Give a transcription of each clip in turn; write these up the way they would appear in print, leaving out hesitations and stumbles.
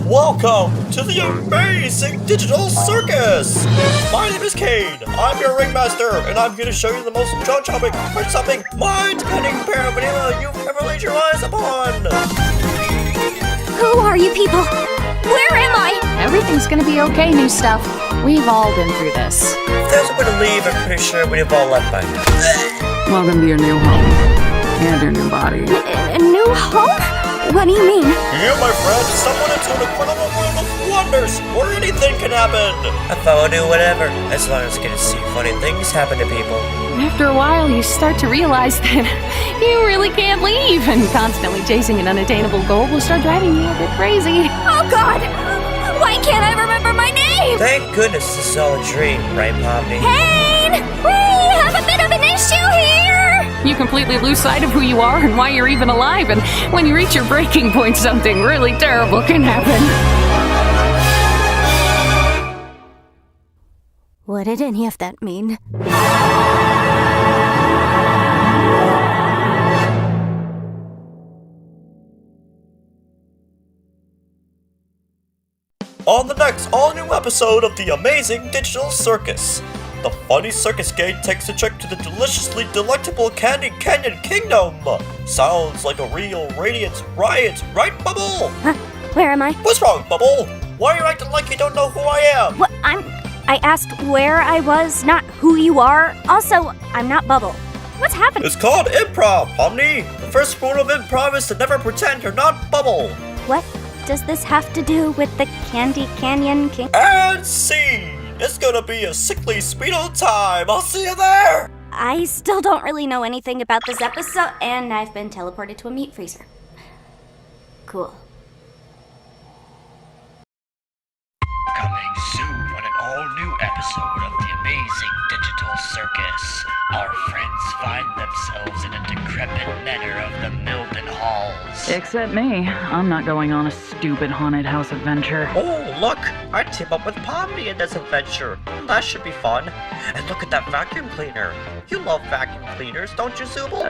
Welcome to the amazing digital circus! My name is Kane, I'm your ringmaster, and I'm here to show you the most jaw-dropping, heart-stopping, mind-bending paraphernalia you've ever laid your eyes upon! Who are you people? Where am I? Everything's gonna be okay, new stuff. We've all been through this. If there's a way to leave, I'm pretty sure we'd have all left by now. Welcome to your new home. And your new body. A new home? What do you mean? You, my friend, someone into an incredible world of wonders, where anything can happen! I thought I'd do whatever, as long as I get to see funny things happen to people. After a while, you start to realize that you really can't leave, and constantly chasing an unattainable goal will start driving you a bit crazy. Oh God! Why can't I remember my name? Thank goodness this is all a dream, right, Pomni? Kane! We have a bit of an issue here! You completely lose sight of who you are and why you're even alive, and when you reach your breaking point, something really terrible can happen. What did any of that mean? On the next all-new episode of the amazing digital circus, the funny circus gang takes a trip to the deliciously delectable Candy Canyon Kingdom. Sounds like a real radiant riot, right, Bubble? Huh? Where am I? What's wrong, Bubble? Why are you acting like you don't know who I am? What? I asked where I was, not who you are. Also, I'm not Bubble. What's happening? It's called improv, Pomni. The first rule of improv is to never pretend you're not Bubble. What does this have to do with the Candy Canyon King? And scene! It's gonna be a sickly sweet old time. I'll see you there! I still don't really know anything about this episode, and I've been teleported to a meat freezer. Cool. Coming soon on an all-new episode of the amazing digital circus. Our friends find themselves in a decrepit manor of the Milden Halls. Except me. I'm not going on a stupid haunted house adventure. Oh, look! I team up with Pomni in this adventure. That should be fun. And look at that vacuum cleaner. You love vacuum cleaners, don't you, Zooble?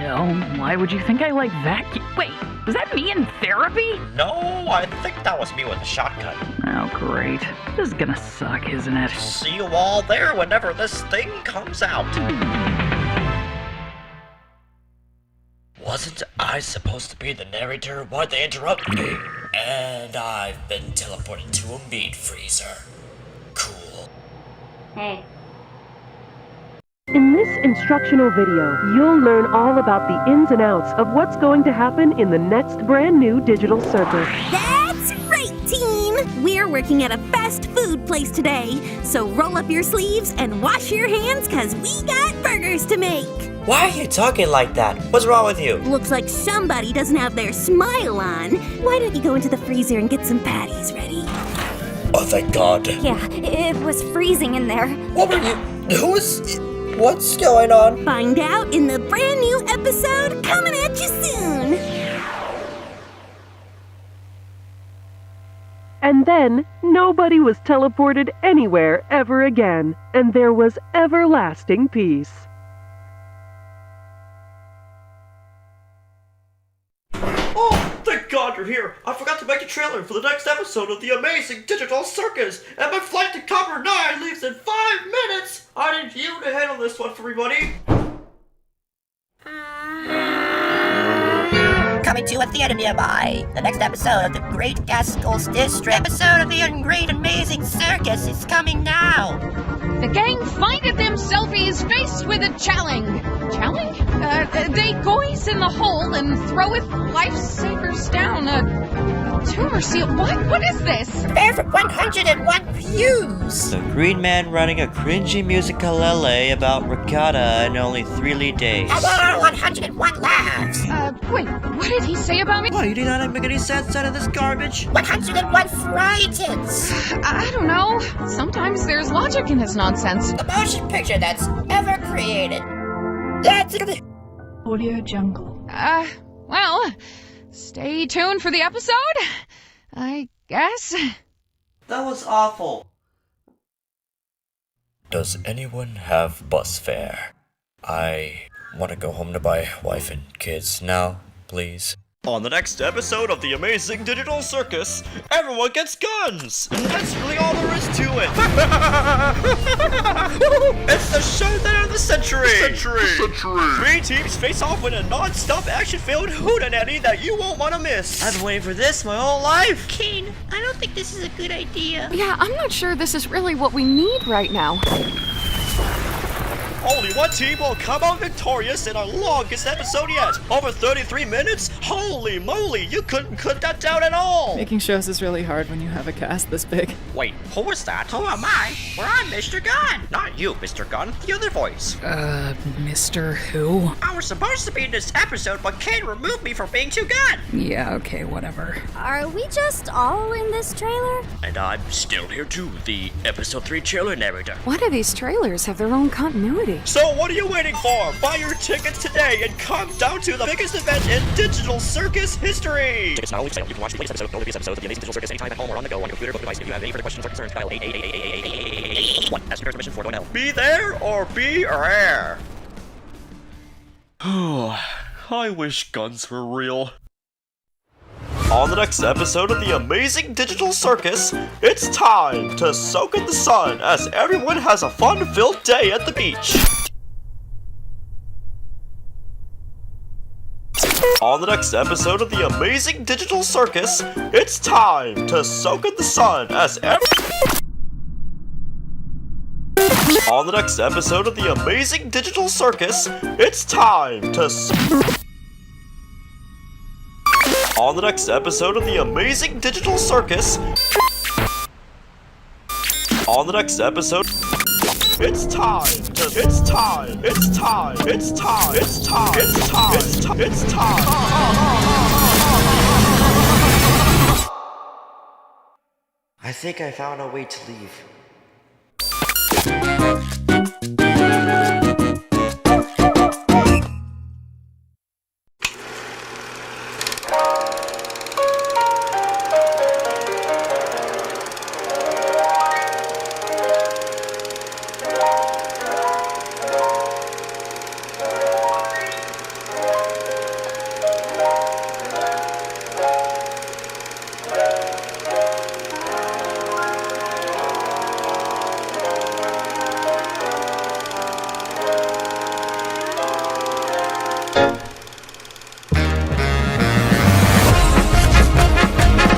No. Why would you think I like vacuum? Wait, was that me in therapy? No, I think that was me with a shotgun. Oh, great. This is gonna suck, isn't it? See you all there whenever this thing comes out. Wasn't I supposed to be the narrator? Why'd they interrupt me? And I've been teleported to a meat freezer. Cool. Hey. In this instructional video, you'll learn all about the ins and outs of what's going to happen in the next brand new digital circus. That's right, team! We're working at a fast food place today, so roll up your sleeves and wash your hands cause we got burgers to make! Why are you talking like that? What's wrong with you? Looks like somebody doesn't have their smile on. Why don't you go into the freezer and get some patties ready? Oh, thank God. Yeah, it was freezing in there. What were you... What's going on? Find out in the brand new episode coming at you soon! And then, nobody was teleported anywhere ever again, and there was everlasting peace. Oh, thank God you're here. I forgot to make a trailer for the next episode of the amazing digital circus, and my flight to Copper 9 leaves in 5 minutes. I need you to handle this one for me, buddy. Coming to a theater nearby. The next episode of the Great Gaskell's District. Episode of the Great Amazing Circus is coming now. The gang findeth themselves faced with a challenge. Challenge? They goes in the hole and throweth lifesavers down a tumor seal. What is this? Prepare for 101 views. The Green Man running a cringy musicalele about Ragatha in only 3 lead days. Hello, 101 laughs. Wait, what did he say about me? Why, you do not make any sense out of this garbage? 101 frightens. I don't know. Sometimes there's logic in his nonsense. The motion picture that's ever created. That's it. Audio Jungle. Well, stay tuned for the episode, I guess. That was awful. Does anyone have bus fare? I want to go home to my wife and kids now, please. On the next episode of the Amazing Digital Circus, everyone gets guns! That's really all there is to it! It's the showdown of the century! 3 teams face off in a non-stop action-filled hootenanny that you won't want to miss! I've been waiting for this my whole life! Kane, I don't think this is a good idea. Yeah, I'm not sure this is really what we need right now. Only one team will come out victorious in our longest episode yet. Over 33 minutes? Holy moly, you couldn't cut that down at all! Making shows is really hard when you have a cast this big. Wait, who was that? Who am I? Well, I'm Mr. Gunn. Not you, Mr. Gunn. The other voice. Mr. Who? I was supposed to be in this episode, but Kane removed me for being too good. Yeah, okay, whatever. Are we just all in this trailer? And I'm still here too, the episode 3 trailer narrator. Why do these trailers have their own continuity? So what are you waiting for? Buy your tickets today and come down to the biggest event in digital circus history! Tickets not only for sale. You can watch the latest episode, all the previous episodes of the Amazing Digital Circus anytime at home or on the go on your computer, mobile device. If you have any further questions or concerns, dial 888. Ask your permission for going out. Be there or be rare. I wish guns were real. On the next episode of the Amazing Digital Circus, it's time to soak in the sun as everyone has a fun-filled day at the beach. On the next episode of the Amazing Digital Circus, it's time to soak in the sun as On the next episode of the Amazing Digital Circus, it's time to On the next episode of the Amazing Digital Circus, on the next episode, it's time to, it's time, it's time, it's time, it's time, it's time, it's time, it's time. I think I found a way to leave.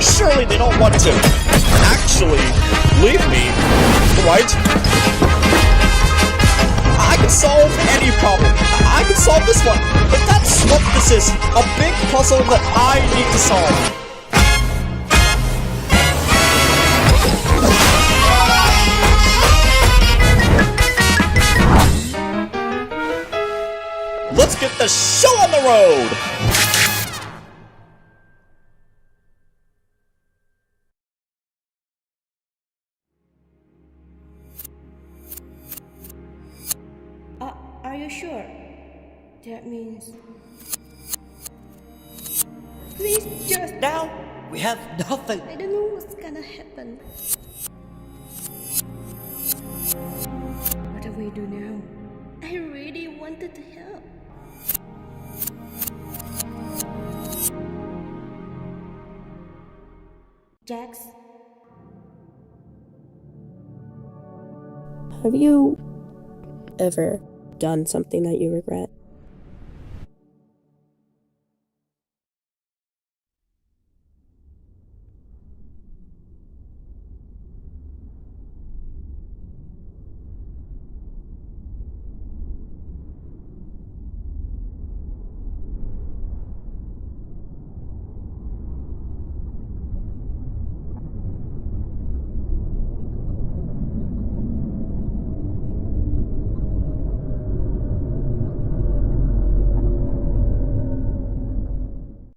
Surely they don't want to actually leave me, right? I can solve any problem. I can solve this one. But that's what this is. A big puzzle that I need to solve. Let's get the show on the road! Are you sure? That means... Please just... Now, we have nothing. I don't know what's gonna happen. What do we do now? I really wanted to help. Jax? Have you ever done something that you regret?